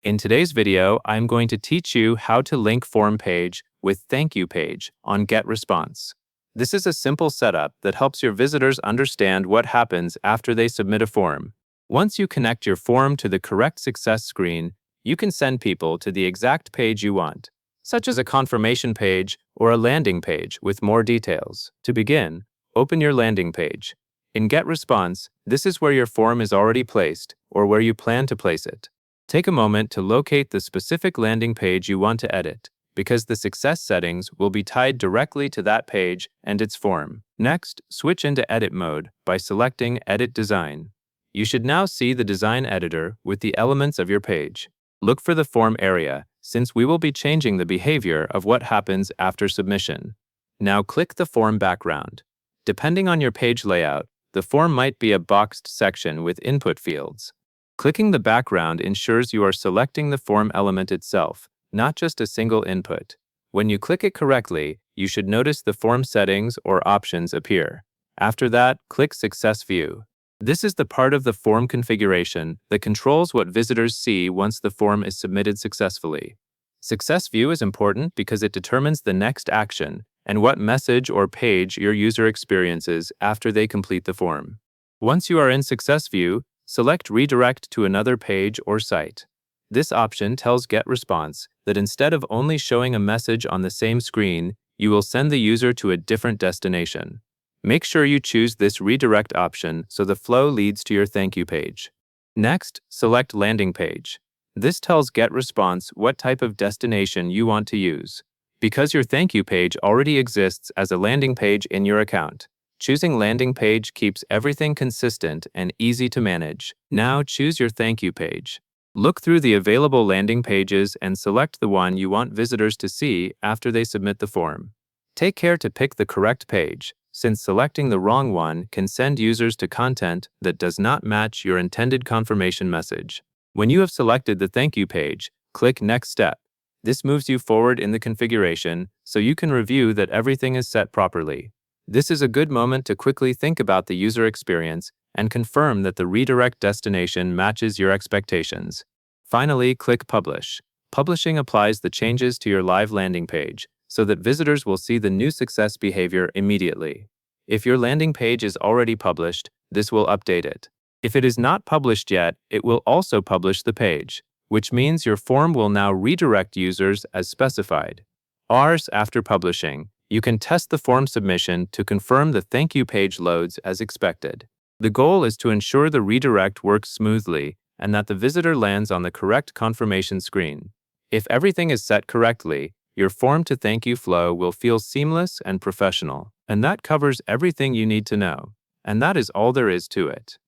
In today's video, I'm going to teach you how to link form page with thank you page on Getresponse. This is a simple setup that helps your visitors understand what happens after they submit a form. Once you connect your form to the correct success screen, you can send people to the exact page you want, such as a confirmation page or a landing page with more details. To begin, open your landing page. In Getresponse, this is where your form is already placed or where you plan to place it. Take a moment to locate the specific landing page you want to edit, because the success settings will be tied directly to that page and its form. Next, switch into edit mode by selecting Edit Design. You should now see the design editor with the elements of your page. Look for the form area, since we will be changing the behavior of what happens after submission. Now click the form background. Depending on your page layout, the form might be a boxed section with input fields. Clicking the background ensures you are selecting the form element itself, not just a single input. When you click it correctly, you should notice the form settings or options appear. After that, click Success View. This is the part of the form configuration that controls what visitors see once the form is submitted successfully. Success View is important because it determines the next action and what message or page your user experiences after they complete the form. Once you are in Success View, select Redirect to another page or site. This option tells Getresponse that instead of only showing a message on the same screen, you will send the user to a different destination. Make sure you choose this redirect option so the flow leads to your thank you page. Next, select Landing Page. This tells Getresponse what type of destination you want to use. Because your thank you page already exists as a landing page in your account, choosing landing page keeps everything consistent and easy to manage. Now choose your thank you page. Look through the available landing pages and select the one you want visitors to see after they submit the form. Take care to pick the correct page, since selecting the wrong one can send users to content that does not match your intended confirmation message. When you have selected the thank you page, click Next Step. This moves you forward in the configuration so you can review that everything is set properly. This is a good moment to quickly think about the user experience and confirm that the redirect destination matches your expectations. Finally, click Publish. Publishing applies the changes to your live landing page so that visitors will see the new success behavior immediately. If your landing page is already published, this will update it. If it is not published yet, it will also publish the page, which means your form will now redirect users as specified. Hours after publishing, you can test the form submission to confirm the thank you page loads as expected. The goal is to ensure the redirect works smoothly and that the visitor lands on the correct confirmation screen. If everything is set correctly, your form to thank you flow will feel seamless and professional. And that covers everything you need to know. And that is all there is to it.